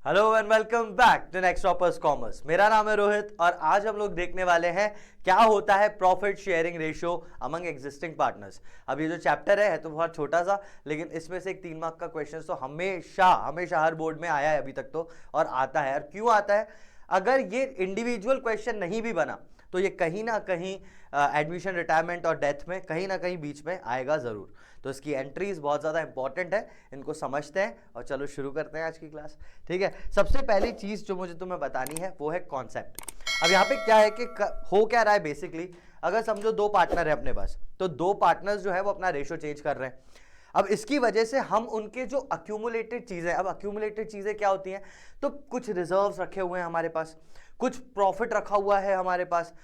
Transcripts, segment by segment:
Hello and welcome back to next toppers commerce. मेरा नाम है रोहित और आज हम लोग देखने वाले हैं क्या होता है profit sharing ratio among existing partners. अब ये जो चैप्टर है तो बहुत छोटा सा, लेकिन इसमें से एक 3 मार्क का क्वेश्चन तो हमेशा हमेशा हर बोर्ड में आया है अभी तक तो, और आता है। और क्यों आता है? अगर ये इंडिविजुअल क्वेश्चन नहीं भी बना तो ये कहीं ना कहीं एडमिशन, रिटायरमेंट और डेथ में कहीं ना कहीं बीच में आएगा ज़रूर। तो इसकी एंट्रीज बहुत ज़्यादा इंपॉर्टेंट है, इनको समझते हैं और चलो शुरू करते हैं आज की क्लास। ठीक है, सबसे पहली चीज़ जो मुझे तुम्हें बतानी है वो है कॉन्सेप्ट। अब यहाँ पे क्या है कि हो क्या रहा है बेसिकली, अगर समझो 2 पार्टनर है अपने पास, तो 2 पार्टनर्स जो है वो अपना रेशो चेंज कर रहे हैं। अब इसकी वजह से हम उनके जो अक्यूमुलेटेड चीज़ें, अब अक्यूमुलेटेड चीज़ें क्या होती हैं, तो कुछ रिजर्व्स रखे हुए हैं हमारे पास, कुछ प्रॉफिट रखा हुआ है हमारे पास,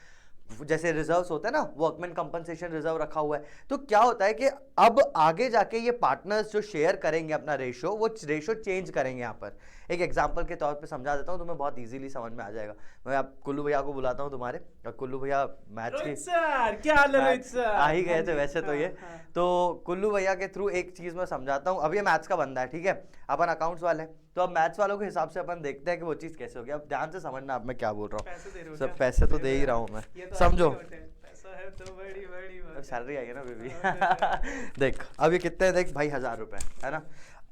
जैसे रिजर्व्स होते हैं ना, वर्कमैन कंपनसेशन रिजर्व रखा हुआ है। तो क्या होता है कि अब आगे जाके ये पार्टनर्स जो शेयर करेंगे अपना रेशो, वो रेशो चेंज करेंगे। यहाँ पर एक एग्जांपल के तौर पे समझा देता हूँ, तुम्हें बहुत इजीली समझ में आ जाएगा। मैं आप कुल्लू भैया को बुलाता हूँ तुम्हारे, और कुल्लू भैया मैथ्स की सर क्या हाल है रोहित सर? आ ही गए थे वैसे तो ये। हाँ। तो कुल्लू भैया के थ्रू एक चीज मैं समझाता हूँ। अब ये मैथ्स का बंदा है, ठीक है, अपन अकाउंट्स वाले हैं, तो अब मैथ्स वालों के हिसाब से अपन देखते हैं कि वो चीज कैसे होगी। अब ध्यान से समझना अब मैं क्या बोल रहा हूँ। सब पैसे तो दे ही रहा हूँ मैं, समझो। है तो बड़ी बड़ी सैलरी आई है ना बेबी। देख अब ये कितने हैं, देख भाई 1000 रुपए है ना।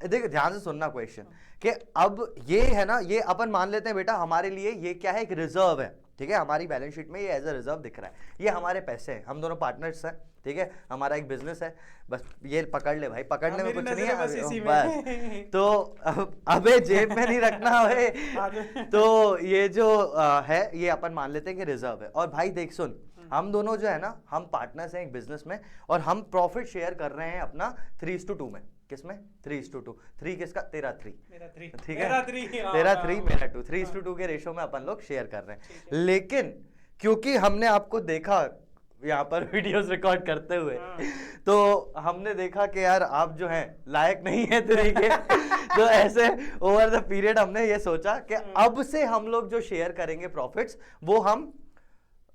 देख ध्यान से सुनना क्वेश्चन कि अब ये है ना, ये अपन मान लेते हैं बेटा हमारे लिए ये क्या है, एक रिजर्व है। ठीक है, हमारी बैलेंस शीट में ये एज अ रिजर्व दिख रहा है, ये हमारे पैसे हैं, हम दोनों पार्टनर्स हैं। ठीक है, हमारा एक बिजनेस है, बस ये पकड़ ले भाई, पकड़ने में कुछ नहीं है बस। तो अबे जेब में नहीं रखना है। तो ये जो है ये अपन मान लेते हैं कि रिजर्व है। और भाई देख सुन, हम दोनों जो है ना, हम पार्टनर्स हैं एक बिजनेस में, और हम प्रॉफिट शेयर कर रहे हैं अपना 3:2 में। किसमें? 3:2। 3 किसका? तेरा 3। ठीक है, तेरा 3 मेरा 2, 3:2 के रेशो में अपन लोग शेयर कर रहे हैं। लेकिन क्योंकि हमने आपको देखा यहाँ पर वीडियोस रिकॉर्ड करते हुए, तो हमने देखा कि यार आप जो हैं लायक नहीं है तरीके। तो ऐसे ओवर द पीरियड हमने ये सोचा कि अब से हम लोग जो शेयर करेंगे प्रॉफिट्स, वो हम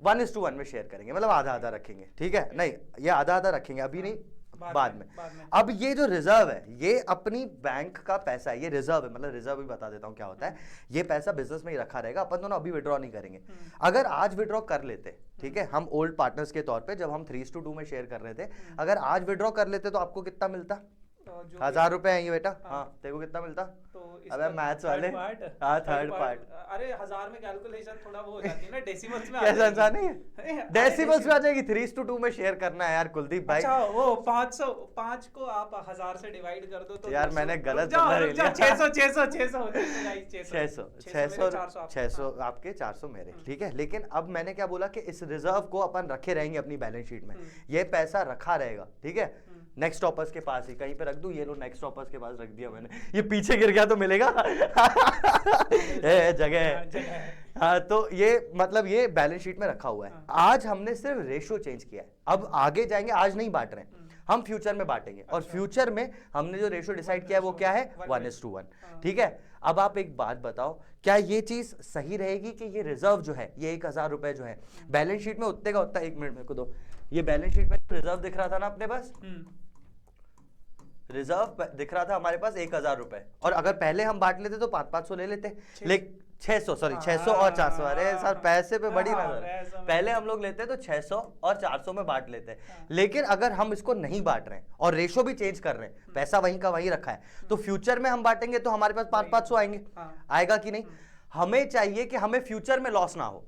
1:1 में शेयर करेंगे, मतलब आधा आधा रखेंगे। ठीक है, नहीं ये आधा आधा रखेंगे, अभी नहीं, बाद में। अब ये जो रिजर्व है ये अपनी बैंक का पैसा है, ये रिजर्व है, मतलब रिजर्व भी बता देता हूं क्या होता है। ये पैसा बिजनेस में ही रखा रहेगा, अपन दोनों अभी विड्रॉ नहीं करेंगे। अगर आज विड्रॉ कर लेते, ठीक है, हम ओल्ड पार्टनर्स के तौर पे जब हम 3:2 में शेयर कर रहे थे, अगर आज विड्रॉ कर लेते तो आपको कितना मिलता? 1000 रुपए है ये बेटा। हाँ, तेरे को कितना मिलता? तो अबे मैथ्स वाले, हाँ थर्ड पार्ट। अरे 1000 में कैलकुलेशन थोड़ा वो हो जाती है ना, डेसिमल्स में कैसा आसान नहीं है? डेसिमल्स में आ जाएगी। 3:2 में शेयर करना है यार कुलदीप भाई। अच्छा वो 5 को आप 1000 से डिवाइड कर दो तो यार मैंने गलत 600 आपके 400 मेरे। ठीक है, लेकिन अब मैंने क्या बोला कि इस रिजर्व को अपन रखे रहेंगे अपनी बैलेंस शीट में, ये पैसा रखा रहेगा। ठीक है, नेक्स्ट टॉपर्स के पास ही कहीं पे रख दूं, ये लो नेक्स्ट टॉपर्स के पास रख दिया मैंने, ये पीछे गिर गया तो मिलेगा। जगह। हाँ, तो ये मतलब ये बैलेंस शीट में रखा हुआ है। आज हमने सिर्फ रेशो चेंज किया है, अब आगे जाएंगे, आज नहीं बांट रहे हैं, हम फ्यूचर में बांटेंगे। और फ्यूचर में हमने जो रेशो डिसाइड किया है वो क्या है? 1:1। ठीक है, अब आप एक बात बताओ, क्या ये चीज सही रहेगी कि ये रिजर्व जो है, ये 1000 रुपए जो है बैलेंस शीट में उतने का उतना, 1 मिनट मेरे को दो, ये बैलेंस शीट में रिजर्व दिख रहा था ना अपने पास, रिजर्व दिख रहा था हमारे पास 1000 रुपए, और अगर पहले हम बांट लेते तो 500 ले लेते, लेकिन 600 और 400। अरे सर पैसे पे बड़ी नजर। पहले हम लोग लेते तो 600 और 400 में बांट लेते, लेकिन अगर हम इसको नहीं बांट रहे हैं और रेशो भी चेंज कर रहे हैं, पैसा वहीं का वहीं रखा है, तो फ्यूचर में हम बांटेंगे तो हमारे पास 500 आएंगे। आएगा कि नहीं? हमें चाहिए कि हमें फ्यूचर में लॉस ना हो,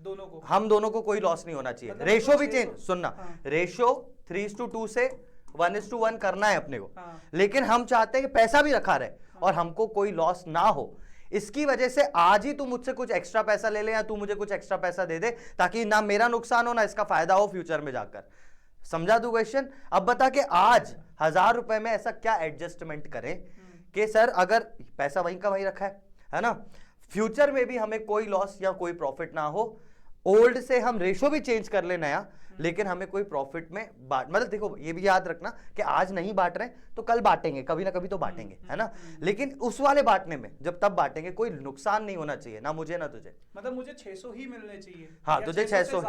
दोनों को, हम दोनों को कोई लॉस नहीं होना चाहिए। रेशो भी चेंज, सुनना, रेशो 3:2 से 1:1 करना है अपने को, लेकिन हम चाहते हैं कि पैसा भी रखा रहे और हमको कोई लॉस ना हो। इसकी वजह से आज ही तू मुझसे कुछ एक्स्ट्रा पैसा ले ले, या तू मुझे कुछ एक्स्ट्रा पैसा दे दे, ताकि ना मेरा नुकसान हो ना इसका फायदा हो फ्यूचर में जाकर। समझा तू क्वेश्चन? अब बता कि आज 1000 रुपए में ऐसा क्या एडजस्टमेंट करें कि सर अगर पैसा वहीं का वहीं रखा है ना, फ्यूचर में भी हमें कोई लॉस या कोई प्रॉफिट ना हो। ओल्ड से हम रेशो भी चेंज कर ले नया, लेकिन हमें कोई प्रॉफिट में मतलब देखो ये भी याद रखना कि आज नहीं बांट रहे तो कल बांटेंगे, कभी ना कभी तो बांटेंगे, है ना। लेकिन उस वाले बांटने में जब तब बांटेंगे, कोई नुकसान नहीं होना चाहिए, ना मुझे ना तुझे। मतलब मुझे 600 ही मिलने चाहिए। हाँ तुझे 600,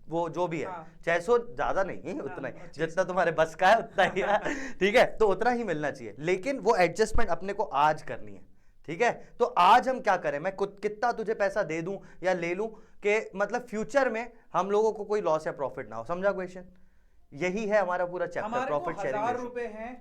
वो जो भी है। हाँ। 600 ज्यादा नहीं, उतना ही जितना तुम्हारे बस का है उतना ही। ठीक है, तो उतना ही मिलना चाहिए, लेकिन वो एडजस्टमेंट अपने को आज करनी है। ठीक है, तो आज हम क्या करें, मैं कितना तुझे पैसा दे दूं या ले लूं कि मतलब फ्यूचर में हम लोगों को कोई लॉस या प्रॉफिट ना हो। समझा क्वेश्चन? यही है हमारा पूरा चैप्टर, हमारे प्रॉफिट को शेयरिंग 1000 रेशो। रुपए हैं,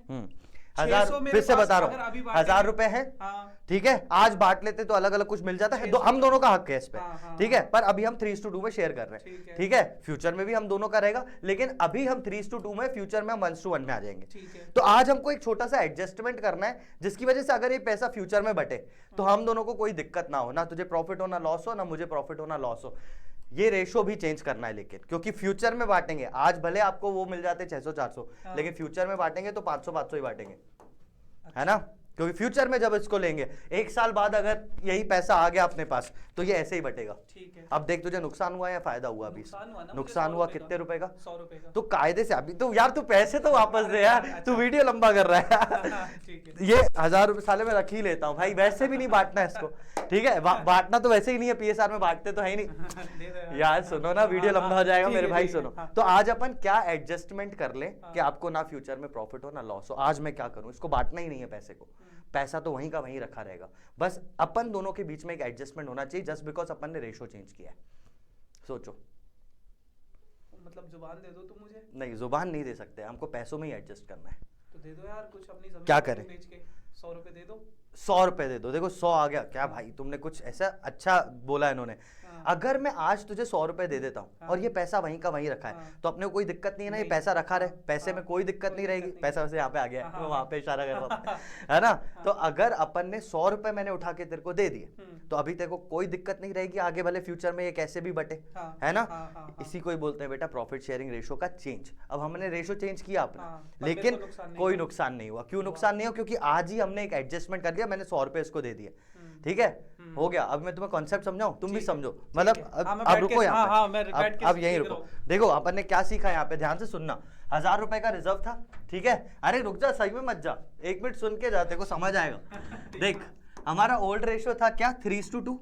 1000 600 मेरे फिर से पास बता अगर रहा अभी हूँ, बांटेंगे। 1000 रुपए है, हाँ। ठीक है, आज बांट लेते तो अलग अलग कुछ मिल जाता है, हम दोनों का हक है इस पे, हाँ, ठीक है, पर अभी हम 3:2 में शेयर कर रहे हैं, ठीक है, फ्यूचर में भी हम दोनों का रहेगा, लेकिन अभी हम 3:2 में, फ्यूचर में हम 1:1 में आ जाएंगे। तो आज हमको एक छोटा सा एडजस्टमेंट करना है, जिसकी वजह से अगर ये पैसा फ्यूचर में बटे तो हम दोनों को कोई दिक्कत ना हो, ना तुझे प्रॉफिट हो ना लॉस हो, ना मुझे प्रॉफिट हो ना लॉस हो। ये रेशो भी चेंज करना है, लेकिन क्योंकि फ्यूचर में बांटेंगे, आज भले आपको वो मिल जाते 600-400, लेकिन फ्यूचर में बांटेंगे तो 500-500 ही बांटेंगे, है ना, क्योंकि फ्यूचर में जब इसको लेंगे, एक साल बाद अगर यही पैसा आ गया अपने पास तो ये ऐसे ही बटेगा। ठीक है। अब देख, तुझे नुकसान हुआ या फायदा हुआ? अभी नुकसान हुआ कितने रुपए का? 100 रुपए का। तो कायदे से अभी तो यार तू पैसे तो वापस दे यार, तू वीडियो लंबा कर रहा है। ये 1000 रुपए साले में रख ही लेता हूँ भाई, वैसे भी नहीं बांटना है इसको, ठीक है, बांटना तो वैसे ही नहीं है, PSR में बांटते तो है ही नहीं यार। सुनो ना, वीडियो लंबा हो जाएगा मेरे भाई, सुनो। तो आज अपन क्या एडजस्टमेंट कर ले कि आपको ना फ्यूचर में प्रॉफिट हो ना लॉस हो। आज मैं क्या करूं, इसको बांटना ही नहीं है पैसे को, पैसा तो वहीं का वहीं रखा रहेगा, बस अपन दोनों के बीच में एक एडजस्टमेंट होना चाहिए, जस्ट बिकॉज अपन ने रेशो चेंज किया है। सोचो, मतलब जुबान दे दो तुम मुझे? नहीं, जुबान नहीं दे सकते, हमको पैसों में ही एडजस्ट करना है। तो दे दो यार कुछ, अपनी जमीन क्या करें? बेच के 100 रुपए दे दो। 100 रुपए दे दो। देखो 100 आ गया क्या भाई, तुमने कुछ ऐसा अच्छा बोला इन्होंने। अगर मैं आज तुझे 100 रुपए दे देता हूँ और ये पैसा वहीं का वहीं रखा है, तो अपने को कोई दिक्कत नहीं है ना, ये पैसा रखा रहे, पैसे में कोई दिक्कत नहीं रहेगी। पैसा वैसे यहाँ पे आ गया है, वहां पे इशारा कर रहा है ना। तो अगर अपन ने 100 रुपए मैंने उठा के तेरे को दे दिए, तो अभी तेरे को कोई दिक्कत नहीं रहेगी, आगे भले फ्यूचर में ये कैसे भी बटे, है ना। इसी को ही बोलते हैं बेटा प्रॉफिट शेयरिंग रेशो का चेंज। अब हमने रेशो चेंज किया अपना, लेकिन कोई नुकसान नहीं हुआ। क्यों नुकसान नहीं हुआ? क्योंकि आज ही हमने एक एडजस्टमेंट कर लिया, मैंने 100 रुपए इसको दे दिए, ठीक है, हो गया। अब मैं तुम्हें कॉन्सेप्ट समझाऊं, तुम भी समझो, मतलब अब रुको यहाँ पे, अब यहीं रुको। देखो अपन ने क्या सीखा यहाँ पे, ध्यान से सुनना। 1000 रुपए का रिजर्व था, ठीक है, अरे रुक जा, सही में मत जा, 1 मिनट सुन के जाते को समझ आएगा। देख, हमारा ओल्ड रेशियो था क्या, 3:2,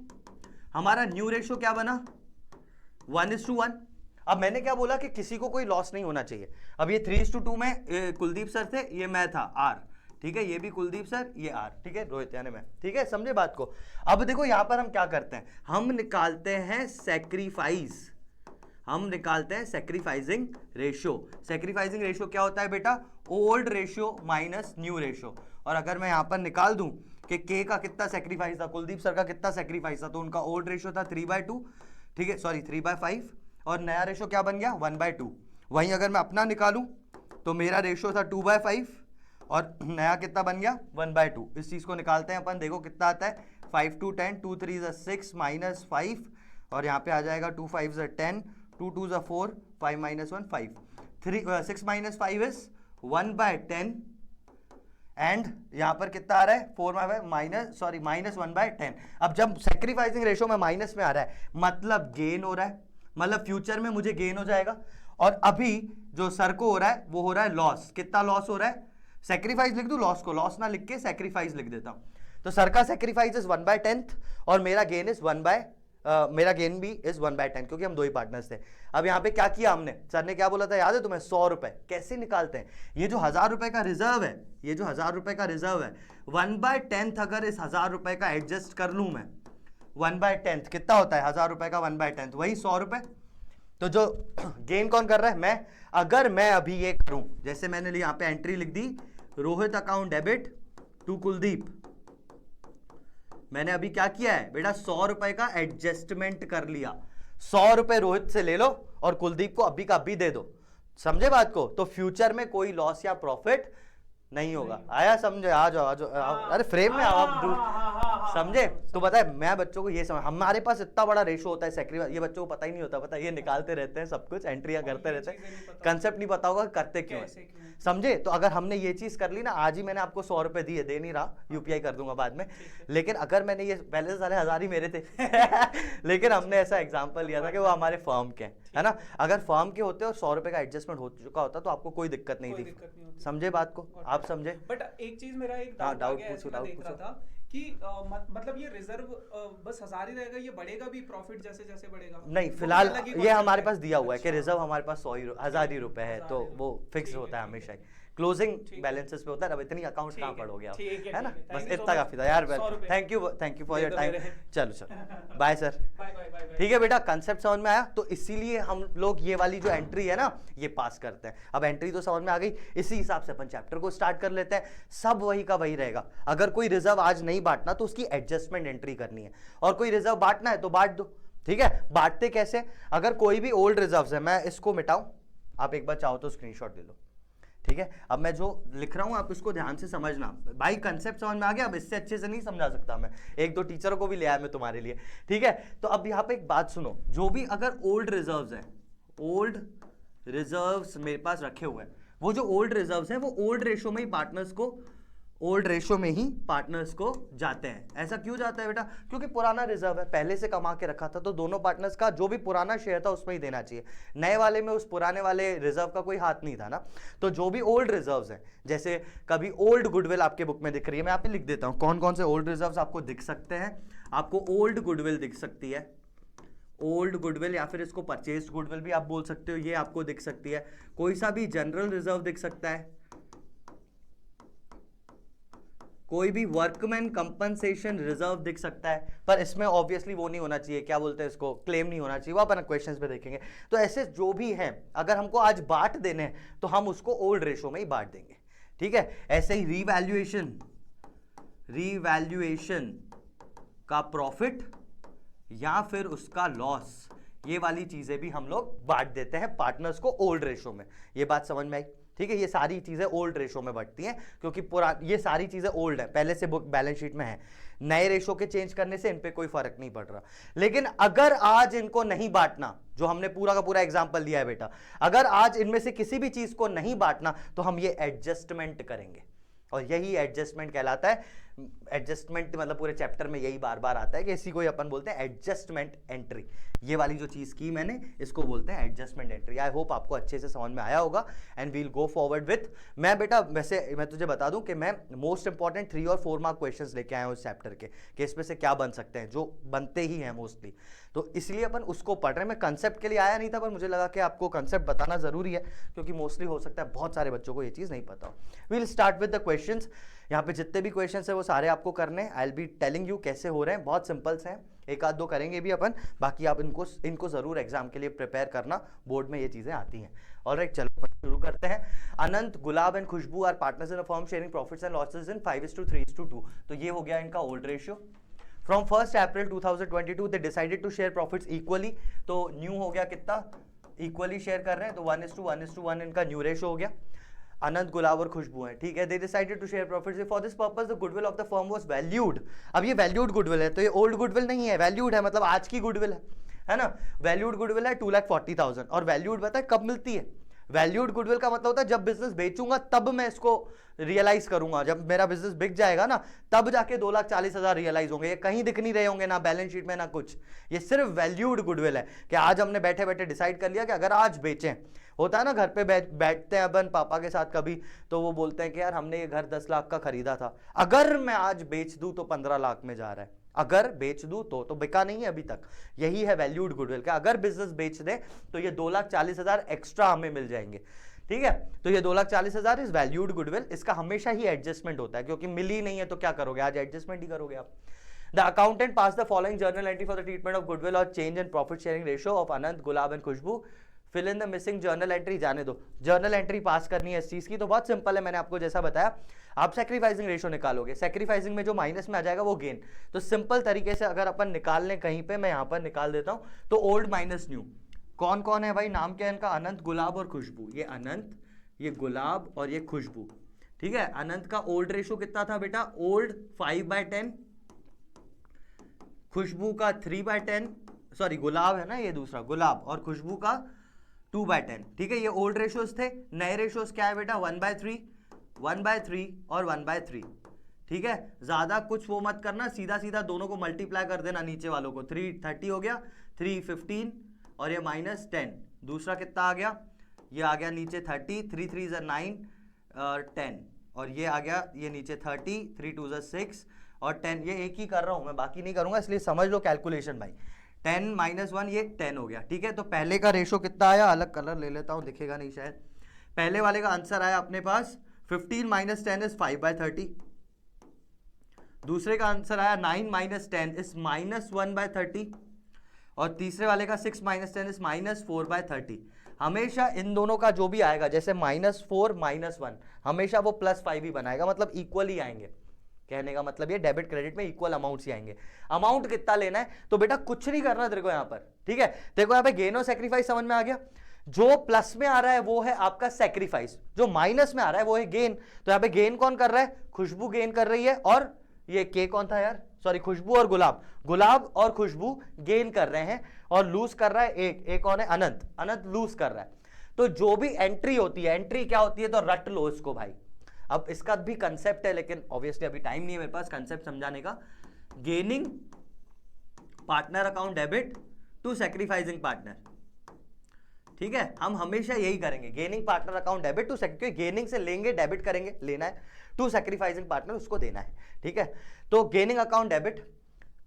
हमारा न्यू रेशियो क्या बना, 1:1। अब मैंने क्या बोला कि किसी को कोई लॉस नहीं होना चाहिए। अब ये 3:2 में कुलदीप सर थे, ये मैं था आर, ठीक है, ये भी कुलदीप सर, ये आर, ठीक है, रोहित यानी मैं, ठीक है, समझे बात को। अब देखो यहां पर हम क्या करते हैं, हम निकालते हैं सैक्रिफाइस, हम निकालते हैं सैक्रिफाइसिंग रेशियो। सैक्रिफाइसिंग रेशियो क्या होता है बेटा, old ratio minus new ratio. और अगर मैं यहां पर निकाल दूं कि के का कितना सैक्रिफाइस था, कुलदीप सर का कितना सैक्रिफाइस था, तो उनका ओल्ड रेशियो था 3/2, ठीक है, सॉरी 3/5, और नया रेशियो क्या बन गया 1/2। वहीं अगर मैं अपना निकालूं तो मेरा रेशियो था 2/5 और नया कितना बन गया 1/2। इस चीज को निकालते हैं अपन, देखो कितना आता है, 5 2 10, 2 3 6 माइनस 5, और यहाँ पे आ जाएगा 2 5 10, 2 2 4, 5 -1 5, 6 - 5 इज 1/10, एंड यहाँ पर कितना आ रहा है 4 माइनस 1/10। अब जब सैक्रिफाइसिंग रेशियो में माइनस में आ रहा है, मतलब गेन हो रहा है, मतलब फ्यूचर में मुझे गेन हो जाएगा, और अभी जो सर को हो रहा है वो हो रहा है लॉस। कितना लॉस हो रहा है, सैक्रिफाइस लिख दूं, लॉस को लॉस ना लिख के सैक्रिफाइस लिख देता हूं। तो सर का सैक्रिफाइस इज 1/10 और मेरा गेन इज मेरा गेन भी इज 1/10, क्योंकि हम दो ही पार्टनर्स थे। अब यहाँ पे क्या किया हमने, सर ने क्या बोला था याद है तुम्हें, 100 रुपए कैसे निकालते हैं। ये जो 1000 रुपए का रिजर्व है, ये जो 1000 रुपए का रिजर्व है, 1/10 अगर इस 1000 रुपए का एडजस्ट कर लूं मैं, 1/10 कितना होता है 1000 रुपए का 1/10, वही 100 रुपए। तो जो गेन कौन कर रहा है, मैं। अगर मैं अभी ये करूं, जैसे मैंने यहाँ पे एंट्री लिख दी, Rohit account debit to Kuldeep, मैंने अभी क्या किया है बेटा 100 रुपए का एडजस्टमेंट कर लिया। 100 रुपए रोहित से ले लो और कुलदीप को अभी का अभी दे दो, समझे बात को। तो फ्यूचर में कोई लॉस या प्रॉफिट नहीं होगा। आया समझे, आ जाओ आ जाओ, अरे फ्रेम में आओ आप, दूर समझे। तो पता है मैं बच्चों को ये समझ, हमारे पास इतना बड़ा रेशो होता है सैक्रिफाइस, ये बच्चों को पता ही नहीं होता, पता है ये निकालते रहते हैं सब कुछ, एंट्रियां करते रहते हैं, कंसेप्ट नहीं पता होगा करते क्यों है, समझे। तो अगर हमने ये चीज कर ली ना, आज ही मैंने आपको 100 रुपए दिए, दे नहीं रहा, यूपीआई कर दूंगा बाद में, लेकिन अगर मैंने ये पहले से सारे 1000 ही मेरे थे लेकिन हमने ऐसा एग्जांपल लिया था कि वो हमारे फर्म के है ना। अगर फर्म के होते और 100 रुपए का एडजस्टमेंट हो चुका होता तो आपको कोई दिक्कत नहीं थी, समझे बात को, आप समझे। बट एक चीज मेरा एक डाउट पूछो था कि मतलब ये रिजर्व बस 1000 ही रहेगा, ये बढ़ेगा भी प्रॉफिट जैसे जैसे बढ़ेगा? नहीं, फिलहाल ये हमारे पास दिया हुआ है कि रिजर्व हमारे पास 1000 ही रुपए है, तो वो फिक्स होता है हमेशा ही, क्लोजिंग ठीक। बैलेंसेस पे होता है। अब इतनी अकाउंट ठीक कहाँ है, पढ़ोगे आप, ठीक है, है ना? ठीक है। बस Thank you so इतना much। काफी था यार। 100 रुपए। Thank you for the your दो टाइम। मेरे। चलो चलो bye sir. Bye bye bye bye. ठीक है बेटा, कंसेप्ट समझ में आया? तो इसीलिए हम लोग ये वाली जो एंट्री है ना ये पास करते हैं। अब एंट्री तो समझ में आ गई, इसी हिसाब से अपन चैप्टर को स्टार्ट कर लेते हैं। सब वही का वही रहेगा। अगर कोई रिजर्व आज नहीं बांटना तो उसकी एडजस्टमेंट एंट्री करनी है, और कोई रिजर्व बांटना है तो बांट दो। ठीक है, बांटते कैसे? अगर कोई भी ओल्ड रिजर्व्स है, मैं इसको मिटाऊं, आप एक बार चाहो तो स्क्रीनशॉट ले लो। ठीक है, अब मैं जो लिख रहा हूं आप इसको ध्यान से समझना भाई। कंसेप्ट समझ में आ गया? अब इससे अच्छे से नहीं समझा सकता मैं, एक दो टीचरों को भी ले आया मैं तुम्हारे लिए। ठीक है, तो अब यहाँ पे एक बात सुनो, जो भी अगर ओल्ड रिजर्व्स हैं, ओल्ड रिजर्व्स मेरे पास रखे हुए हैं, वो जो ओल्ड रिजर्व्स हैं वो ओल्ड रेशो में ही पार्टनर्स को जाते हैं। ऐसा क्यों जाता है बेटा? क्योंकि पुराना रिजर्व है, पहले से कमा के रखा था, तो दोनों पार्टनर्स का जो भी पुराना शेयर था उसमें ही देना चाहिए। नए वाले में उस पुराने वाले रिजर्व का कोई हाथ नहीं था ना। तो जो भी ओल्ड रिजर्व्स हैं, जैसे कभी ओल्ड गुडविल आपके बुक में दिख रही है, मैं यहाँ पे लिख देता हूँ कौन कौन से ओल्ड रिजर्व्स आपको दिख सकते हैं। आपको ओल्ड गुडविल दिख सकती है, ओल्ड गुडविल, या फिर इसको परचेज गुडविल भी आप बोल सकते हो, ये आपको दिख सकती है। कोई सा भी जनरल रिजर्व दिख सकता है, कोई भी वर्कमैन कंपनसेशन रिजर्व दिख सकता है, पर इसमें ऑब्वियसली वो नहीं होना चाहिए, क्या बोलते हैं इसको, क्लेम नहीं होना चाहिए, वो अपन क्वेश्चंस पे देखेंगे। तो ऐसे जो भी हैं, अगर हमको आज बांट देने हैं तो हम उसको ओल्ड रेशो में ही बांट देंगे। ठीक है, ऐसे ही रीवैल्यूएशन का प्रॉफिट या फिर उसका लॉस, ये वाली चीजें भी हम लोग बांट देते हैं पार्टनर्स को ओल्ड रेशो में। ये बात समझ में आई? ठीक है, ये सारी चीजें ओल्ड रेशो में बढ़ती हैं, क्योंकि ये सारी चीजें ओल्ड है, पहले से बुक बैलेंस शीट में है। नए रेशो के चेंज करने से इन पे कोई फर्क नहीं पड़ रहा। लेकिन अगर आज इनको नहीं बांटना, जो हमने पूरा का पूरा एग्जांपल दिया है बेटा, अगर आज इनमें से किसी भी चीज को नहीं बांटना तो हम ये एडजस्टमेंट करेंगे, और यही एडजस्टमेंट कहलाता है। एडजस्टमेंट मतलब पूरे चैप्टर में यही बार बार आता है कि इसी को ही अपन बोलते हैं एडजस्टमेंट एंट्री। ये वाली जो चीज की मैंने, इसको बोलते हैं एडजस्टमेंट एंट्री। आई होप आपको अच्छे से समझ में आया होगा, and we'll go forward with. मैं बेटा वैसे मैं तुझे बता दूं कि मैं मोस्ट इंपॉर्टेंट 3 और 4 मार्क क्वेश्चंस लेके आया हूं इस चैप्टर के, कि इसमें से क्या बन सकते हैं, जो बनते ही हैं मोस्टली, तो इसलिए अपन उसको पढ़ रहे हैं। मैं कंसेप्ट के लिए आया नहीं था, पर मुझे लगा कि आपको कंसेप्ट बताना जरूरी है, क्योंकि मोस्टली हो सकता है बहुत सारे बच्चों को ये चीज नहीं पता हो। Will start with the questions. यहाँ पे जितने भी क्वेश्चंस है वो सारे आपको करने हैं। I will be telling you कैसे हो रहे हैं, बहुत सिंपल्स हैं, एक आध दो करेंगे भी अपन, बाकी आप इनको जरूर एग्जाम के लिए प्रिपेयर करना, बोर्ड में ये चीजें आती हैं। ऑलराइट, चलो अपन शुरू करते हैं। Anant, Gulab and Khushboo are partners in a firm sharing profits and losses in 5:3:2। तो ये हो गया इनका old ratio. From 1 April 2022 they decided to share profits equally. तो न्यू हो गया कितना, इक्वली शेयर कर रहे हैं, तो 1:1:1 इनका न्यू रेशियो हो गया। अनंत, गुलाब और खुशबू है, ठीक है। They decided to share profits for this purpose the goodwill of the firm was valued. अब ये वैल्यूड गुडविल है, तो ये ओल्ड गुडविल नहीं है, वैल्यूड है, मतलब आज की गुडविल है ना। वैल्यूड गुडविल है 2,40,000, और वैल्यूड पता है कब मिलती है? वैल्यूड गुडविल का मतलब होता है जब बिजनेस बेचूंगा तब मैं इसको रियलाइज करूंगा, जब मेरा बिजनेस बिक जाएगा ना तब जाके 2,40,000 रियलाइज होंगे। ये कहीं दिख नहीं रहे होंगे, ना बैलेंस शीट में ना कुछ। ये सिर्फ वैल्यूड गुडविल है कि आज हमने बैठे बैठे डिसाइड कर लिया कि अगर आज बेचें, होता है ना घर पे बैठते हैं अपन पापा के साथ कभी, तो वो बोलते हैं कि यार हमने ये घर 10 लाख का खरीदा था, अगर मैं आज बेच दूं तो 15 लाख में जा रहा है, अगर बेच दूं तो बिका नहीं है अभी तक। यही है वैल्यूड गुडविल का, अगर बिजनेस बेच दे तो ये 2,40,000 एक्स्ट्रा हमें मिल जाएंगे। ठीक है, तो ये 2,40,000 इज वैल्यूड गुडविल। इसका हमेशा ही एडजस्टमेंट होता है, क्योंकि मिली नहीं है तो क्या करोगे, आज एडजस्टमेंट ही करोगे आप। The accountant passed the following journal entry for the treatment of goodwill or change in profit sharing ratio of Anant, Gulab and Khushbu. Fill in the missing journal entry। जाने दो, जर्नल एंट्री पास करनी है इस चीज की, तो बहुत simple है, मैंने आपको जैसा बताया। आप सैक्रिफाइसिंग रेशो निकालोगे, सैक्रिफाइसिंग में जो माइनस में आ जाएगा वो गेन। तो सिंपल तरीके से अगर अपन निकाल लें कहीं पे, मैं यहाँ पर निकाल देता हूँ, तो ओल्ड माइनस न्यू कौन कौन है भाई, नाम क्या है इनका, अनंत, गुलाब और खुशबू। ये अनंत, ये गुलाब और ये खुशबू। ठीक है, अनंत का ओल्ड रेशो कितना था बेटा, ओल्ड 5/10, खुशबू का 3/10, सॉरी गुलाब है ना ये दूसरा, गुलाब और खुशबू का 2/10। ठीक है, ये ओल्ड रेशियोज थे। नए रेशियोज क्या है बेटा, 1/3, 1/3 और 1/3। ठीक है, ज्यादा कुछ वो मत करना, सीधा सीधा दोनों को मल्टीप्लाई कर देना, नीचे वालों को। 330 हो गया, 315 और ये -10। दूसरा कितना आ गया, ये आ गया नीचे 30, 3 3 9 10, और ये आ गया ये नीचे 30, 3 2 6 और 10। ये एक ही कर रहा हूं मैं, बाकी नहीं करूंगा, इसलिए समझ लो कैलकुलेशन भाई। 10 - 1 ये 10 हो गया। ठीक है, तो पहले का रेशो कितना आया, अलग कलर ले लेता हूं, दिखेगा नहीं शायद। पहले वाले का आंसर आया अपने पास 15 माइनस 10 इज 5/30। दूसरे का आंसर आया 9 माइनस 10 इज -1/30। और तीसरे वाले का 6 माइनस 10 इज -4/30। हमेशा इन दोनों का जो भी आएगा, जैसे -4 -1, हमेशा वो +5 ही बनाएगा, मतलब इक्वल ही आएंगे। कहने का मतलब ये डेबिट क्रेडिट में इक्वल अमाउंट्स ही आएंगे। अमाउंट कितना लेना है, तो बेटा कुछ नहीं करना तेरे को यहां पर, ठीक है। तेरे को यहां पे गेन और सेक्रीफाइस समझ में आ गया। जो प्लस में आ रहा है वो है आपका सेक्रीफाइस, जो माइनस में आ रहा है वो है गेन। तो यहां पे गेन कौन कर रहा है, खुशबू गेन कर रही है, और ये के कौन था यार, सॉरी, खुशबू और गुलाब, गुलाब और खुशबू गेन कर रहे हैं, और लूज कर रहा है एक कौन है, अनंत, अनंत लूज कर रहा है। तो जो भी एंट्री होती है, एंट्री क्या होती है, तो रट लो इसको भाई। अब इसका भी कंसेप्ट है, लेकिन ऑब्वियसली अभी टाइम नहीं है मेरे पास कंसेप्ट समझाने का। Gaining partner account debit to sacrificing partner, ठीक है। हम हमेशा यही करेंगे, gaining partner account debit to, क्योंकि गेनिंग से लेंगे, डेबिट करेंगे, लेना है, टू सैक्रिफाइसिंग पार्टनर उसको देना है, ठीक है। तो gaining account debit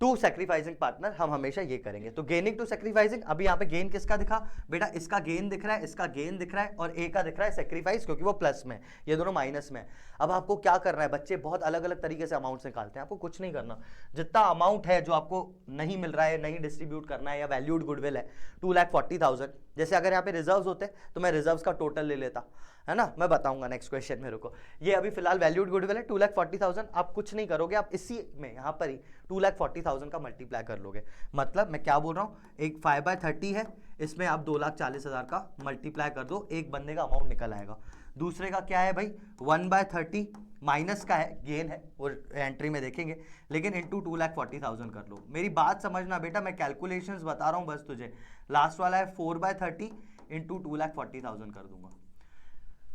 to sacrificing partner हम हमेशा ये करेंगे। तो गेनिंग टू सैक्रिफाइसिंग, अभी यहाँ पे गेन किसका दिखा बेटा, इसका गेन दिख रहा है, इसका गेन दिख रहा है, और ए का दिख रहा है सैक्रिफाइस, क्योंकि वो प्लस में, ये दोनों माइनस में। अब आपको क्या करना है, बच्चे बहुत अलग अलग तरीके से अमाउंट्स निकालते हैं, आपको कुछ नहीं करना। जितना अमाउंट है जो आपको नहीं मिल रहा है, नहीं डिस्ट्रीब्यूट करना है, या वैल्यूड गुडविल है 2,40,000, जैसे अगर यहाँ पे रिजर्व्स होते तो मैं रिजर्व्स का टोटल ले लेता, है ना, मैं बताऊंगा नेक्स्ट क्वेश्चन मेरे को। ये अभी फिलहाल वैल्यूड गुडविल है 2,40,000, आप कुछ नहीं करोगे, आप इसी में यहाँ पर ही 2,40,000 का मल्टीप्लाई कर लोगे। मतलब मैं क्या बोल रहा हूँ, एक 5/30 है, इसमें आप 2,40,000 का मल्टीप्लाई कर दो, एक बंदे का अमाउंट निकल आएगा। दूसरे का क्या है भाई, 1/30 माइनस का है, गेन है, वो एंट्री में देखेंगे, लेकिन इंटू 2,40,000 कर लो। मेरी बात समझना बेटा, मैं कैलकुलेशंस बता रहा हूँ बस तुझे। लास्ट वाला है 4/30 इंटू 2,40,000 कर दूंगा।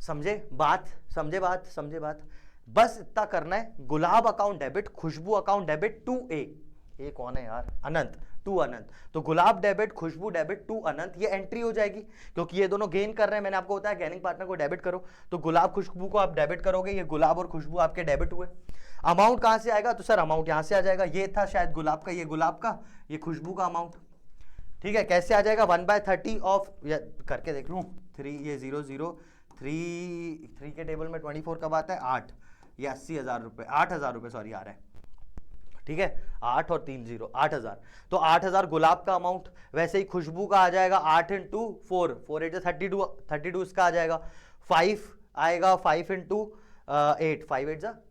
समझे बात, समझे बात, समझे बात, बस इतना करना है। Gulab account debit, Khushboo account debit to a कौन है यार, अनंत, टू अनंत। तो Gulab debit, Khushboo debit to Anant, ये एंट्री हो जाएगी, क्योंकि ये दोनों गेन कर रहे हैं। मैंने आपको बताया गेनिंग पार्टनर को डेबिट करो, तो गुलाब खुशबू को आप डेबिट करोगे, ये गुलाब और खुशबू आपके डेबिट हुए। अमाउंट कहां से आएगा, तो सर अमाउंट यहां से आ जाएगा, ये था शायद गुलाब का, ये गुलाब का, ये खुशबू का अमाउंट, ठीक है। कैसे आ जाएगा, 1/30 ऑफ, करके देख लूं, 3, ये 0 0 3 के टेबल में 24 कब आता है, 8, ये 80,000 रुपए, 8,000 रुपए सॉरी आ रहा है, ठीक है। 8 और 3 0, 8,000। तो 8,000 गुलाब का अमाउंट, वैसे ही खुशबू का आ जाएगा 8 इंटू 4, 4 8 32 इसका आ जाएगा। 5 आएगा, 5 इंटू 8, 5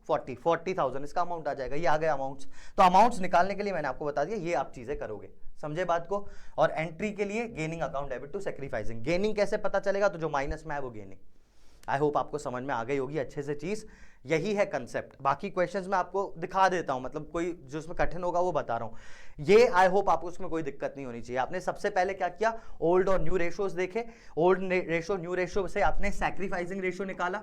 8 40,000 इसका अमाउंट आ जाएगा। ये आ गए अमाउंट्स। तो अमाउंट्स निकालने के लिए मैंने आपको बता दिया, ये आप चीजें करोगे, समझे बात को। और एंट्री के लिए gaining account debit to sacrificing, gaining कैसे पता चलेगा, तो जो माइनस में है वो गेनिंग। आई होप आपको समझ में आ गई होगी अच्छे से चीज, यही है कंसेप्ट। बाकी क्वेश्चंस में आपको दिखा देता हूं, मतलब कोई जो उसमें कठिन होगा वो बता रहा हूं। ये आई होप आपको उसमें कोई दिक्कत नहीं होनी चाहिए। आपने सबसे पहले क्या किया, ओल्ड और न्यू रेशियोज देखे, ओल्ड रेशियो न्यू रेशियो से आपने सैक्रिफाइसिंग रेशियो निकाला,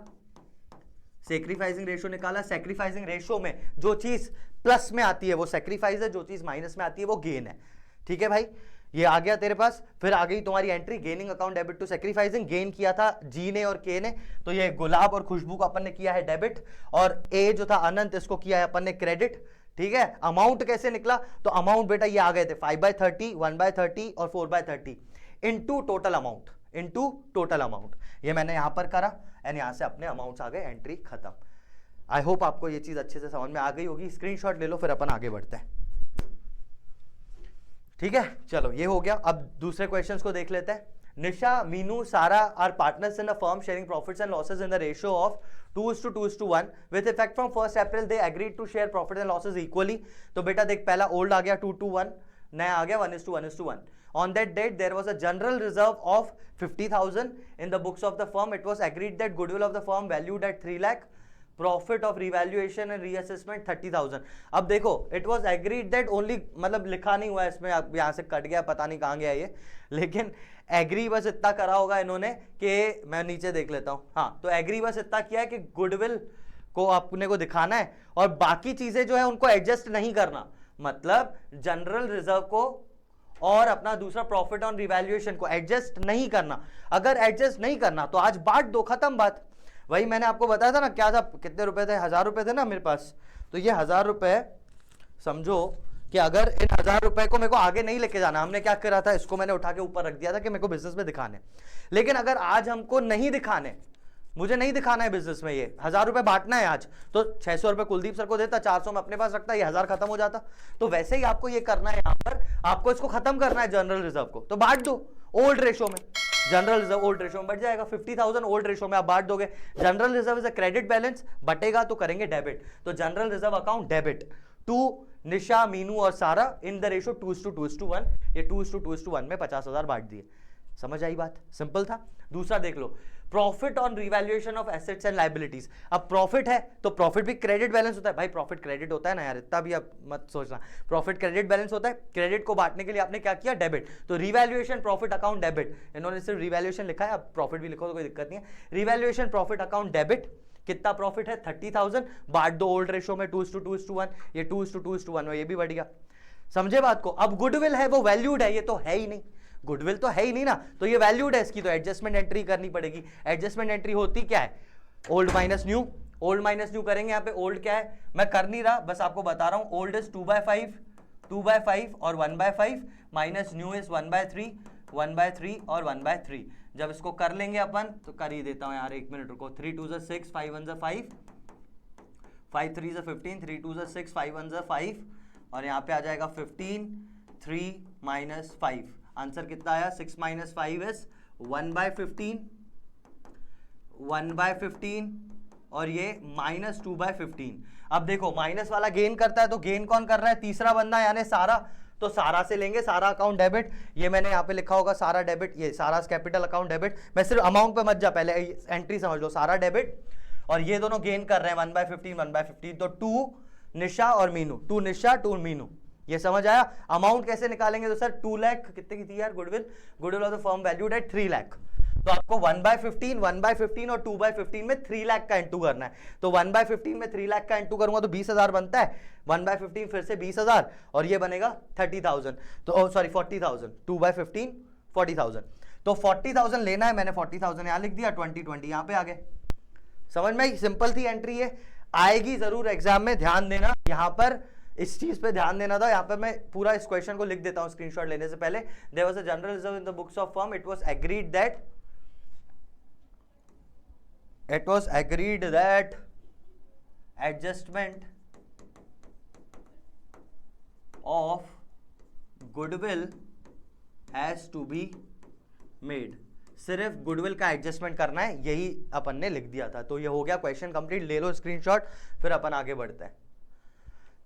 सैक्रिफाइसिंग रेशियो निकाला। सैक्रिफाइसिंग रेशियो में जो चीज प्लस में आती है वो सैक्रिफाइस है, जो चीज माइनस में आती है वो गेन है, ठीक है भाई। ये आ गया तेरे पास। फिर आ गई तुम्हारी entry, gaining account debit to sacrificing, gain किया था जी ने और के ने, तो ये गुलाब और खुशबू को अपन ने किया है डेबिट, और ए जो था अनंत, इसको किया है अपन ने क्रेडिट, ठीक है। अमाउंट कैसे निकला, तो अमाउंट बेटा ये आ गए थे 5/30, 1/30 और 4/30 into total amount, into total amount. ये मैंने यहां पर करा, एंड यहां से अपने अमाउंट्स आ गए, एंट्री खत्म। आई होप आपको ये चीज अच्छे से समझ में आ गई होगी। स्क्रीनशॉट ले लो, फिर अपन आगे बढ़ते हैं, ठीक है। चलो ये हो गया। अब दूसरे क्वेश्चंस को देख लेते हैं। Nisha, Meenu, Sara are partners in a firm sharing profits and losses in the ratio of 2:2:1 with effect from 1 April they agreed to share profit and losses equally. तो बेटा देख, पहला ओल्ड आ गया 2:1, नया आ गया 1:1. On that date, there was a general reserve of 50,000 in the books of the firm. It was agreed that goodwill of the firm valued at 3 lakh, profit of revaluation and reassessment 30,000। अब देखो, it was agreed that only, मतलब लिखा नहीं हुआ है इसमें, अब यहां से कट गया, पता नहीं कहां गया ये, लेकिन एग्री बस इतना करा होगा इन्होंने कि मैं नीचे देख लेता हूं, हाँ, तो एग्री बस इतना किया है कि गुडविल को अपने को दिखाना है, और बाकी चीजें जो है उनको एडजस्ट नहीं करना। मतलब जनरल रिजर्व को और अपना दूसरा प्रॉफिट ऑन रिवैल्यूएशन को एडजस्ट नहीं करना। अगर एडजस्ट नहीं करना तो आज बांट दो, खत्म बात। वही मैंने आपको बताया था ना, क्या था, कितने रुपए थे, 1,000 रुपए थे ना मेरे पास। तो ये 1,000 रुपए समझो कि अगर इन 1,000 रुपए को मेरे को आगे नहीं लेके जाना, हमने क्या करा था, इसको मैंने उठा के ऊपर रख दिया था कि मेरे को बिजनेस में दिखाने। लेकिन अगर आज हमको नहीं दिखाने, मुझे नहीं दिखाना है बिजनेस में, ये 1000 रुपए बांटना है आज, तो 600 रुपए कुलदीप सर को देता, 400 में अपने पास रखता, ये 1000 खत्म हो जाता। तो वैसे ही आपको ये करना है, यहां पर आपको इसको खत्म करना है जनरल रिजर्व को, तो बांट दो ओल्ड रेशो में। जनरल रिजर्व ओल्ड रेशो में बढ़ जाएगा, 50,000 ओल्ड रेशो में आप बांट दोगे। General reserve is a credit balance, बटेगा तो करेंगे डेबिट, तो general reserve account debit to Nisha, Meenu और सारा इन द रेशो 2:2:1। ये 2:2:1 में 50,000 बांट दिए। समझ आई बात? सिंपल था। दूसरा देख लो, profit on revaluation of assets and liabilities. अब प्रॉफिट है तो प्रॉफिट भी क्रेडिट बैलेंस होता है भाई, प्रॉफिट क्रेडिट होता है ना यार, इतना भी आप मत सोचना, प्रॉफिट क्रेडिट बैलेंस होता है। क्रेडिट को बांटने के लिए आपने क्या किया, डेबिट, तो रिवैल्यूएशन प्रॉफिट अकाउंट डेबिट। इन्होंने सिर्फ रिवैल्यूएशन लिखा है, अब प्रॉफिट भी लिखो तो कोई दिक्कत नहीं है। रिवैल्यूएशन प्रॉफिट अकाउंट डेबिट, कितना प्रॉफिट है 30,000, बांट दो ओल्ड रेशो में 2:2:1, ये 2:2:1 में ये भी बढ़ गया। समझे बात को? अब गुडविल है वो वैल्यूड है, ये तो है ही नहीं, गुडविल तो है ही नहीं ना, तो ये वैल्यूड है, इसकी तो एडजस्टमेंट एंट्री करनी पड़ेगी। एडजस्टमेंट एंट्री होती क्या है, old minus new, old minus new करेंगे। यहाँ पे ओल्ड क्या है मैं कर नहीं रहा, बस आपको बता रहा हूं। ओल्ड इज 2/5 और 1/5, माइनस न्यू इज 1/3, 1/3 और 1/3। जब इसको कर लेंगे अपन, तो कर ही देता हूं यार, 1 मिनट रुको। 3 2 6, 5 1 5, 5 3 15, 3 2 6, 5 1 5, और यहाँ पे आ जाएगा 15, 3 - 5। आंसर कितना आया, 6 - 5 इज 1/15, 1/15, और ये -2/15। अब देखो माइनस वाला गेन करता है, तो गेन कौन कर रहा है, तीसरा बंदा यानी सारा, तो सारा से लेंगे, सारा अकाउंट डेबिट। ये मैंने यहाँ पे लिखा होगा सारा डेबिट, ये सारा कैपिटल अकाउंट डेबिट। मैं सिर्फ अमाउंट पे मत जा, पहले एंट्री समझ लो, सारा डेबिट, और ये दोनों गेन कर रहे हैं 1/15, 1/15, तो 2 निशा और मीनू, 2 निशा 2 मीनू। ये समझ आया? अमाउंट कैसे निकालेंगे, तो सर 2 लाख कितने की थी यार goodwill, goodwill of the firm valued at 3 lakh, तो आपको 1/15, 1/15 और 2/15 में 3 लाख का इंटू करना है। तो 1/15 में 3 लाख का इंटू करूंगा तो 20,000 बनता है, 1/15 फिर से 20,000, और ये बनेगा 30,000, तो सॉरी 40,000, 2/15 40,000, तो 40,000 लेना है, मैंने 40,000 यहाँ लिख दिया, 20 यहाँ पे आ गए। समझ में? सिंपल थी एंट्री, ये आएगी जरूर एग्जाम में, ध्यान देना, यहाँ पर इस चीज पे ध्यान देना था। यहाँ पे मैं पूरा इस क्वेश्चन को लिख देता हूँ स्क्रीनशॉट लेने से पहले। There was a general reserve in the books of firm, it was agreed that adjustment of goodwill has to be made. सिर्फ गुडविल का एडजस्टमेंट करना है, यही अपन ने लिख दिया था। तो ये हो गया क्वेश्चन कंप्लीट, ले लो स्क्रीनशॉट, फिर अपन आगे बढ़ते हैं।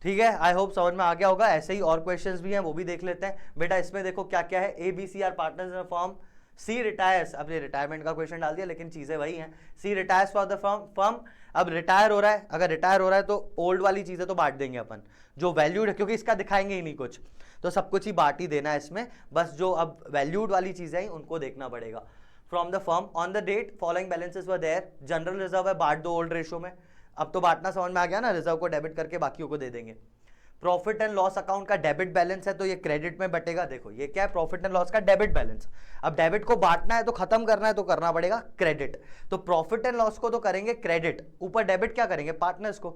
ठीक है, आई होप समझ में आ गया होगा। ऐसे ही और क्वेश्चंस भी हैं, वो भी देख लेते हैं। बेटा इसमें देखो क्या क्या है, ABC are partners in firm, C retires, अब ये रिटायरमेंट का क्वेश्चन डाल दिया, लेकिन चीजें वही हैं। C retires for the firm, अब रिटायर हो रहा है, अगर रिटायर हो रहा है तो ओल्ड वाली चीजें तो बांट देंगे अपन, जो वैल्यूड है, क्योंकि इसका दिखाएंगे ही नहीं कुछ, तो सब कुछ ही बांट ही देना है इसमें, बस जो अब वैल्यूड वाली चीजें हैं उनको देखना पड़ेगा। From the firm on the date following balances were there, general reserve है, बांट दो ओल्ड रेशो में। अब तो बांटना समझ में आ गया ना, रिजर्व को डेबिट करके बाकियों को दे देंगे। प्रॉफिट एंड लॉस अकाउंट का डेबिट बैलेंस है, तो ये क्रेडिट में बटेगा। देखो ये क्या है, प्रॉफिट एंड लॉस का डेबिट बैलेंस। अब डेबिट को बांटना है तो खत्म करना है, तो करना पड़ेगा क्रेडिट, तो प्रॉफिट एंड लॉस को तो करेंगे क्रेडिट, ऊपर डेबिट क्या करेंगे, पार्टनर्स को।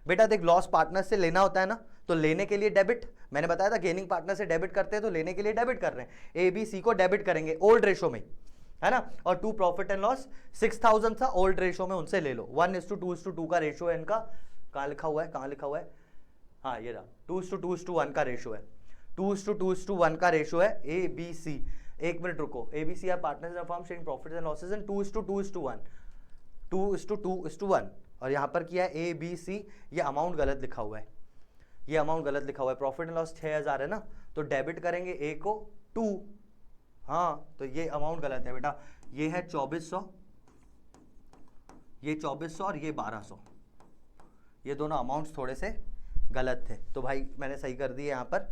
बेटा देख, लॉस पार्टनर से लेना होता है ना, तो लेने के लिए डेबिट, मैंने बताया था गेनिंग पार्टनर से डेबिट करते हैं, तो लेने के लिए डेबिट कर रहे हैं। ABC को डेबिट करेंगे ओल्ड रेशो में, है ना, और 2 प्रॉफिट एंड लॉस, 6,000 था ओल्ड रेशो में, उनसे ले लो। 1:2:2 का रेशो है इनका, कहाँ लिखा हुआ है, कहाँ लिखा हुआ है, हाँ ये रहा, 2:2:1 का रेशो है, 2:2:1 का रेशो है ABC। 1 मिनट रुको, ABC are partners in firm sharing profits and losses in 2:2:1, 2:2:1, और यहाँ पर किया है ABC, ये अमाउंट गलत लिखा हुआ है, ये अमाउंट गलत लिखा हुआ है। प्रॉफिट एंड लॉस 6,000 है ना, तो डेबिट करेंगे A को 2, हाँ तो ये अमाउंट गलत है बेटा, ये है 2400, ये 2400 और ये 1200, ये दोनों अमाउंट्स थोड़े से गलत थे, तो भाई मैंने सही कर दिए यहाँ पर।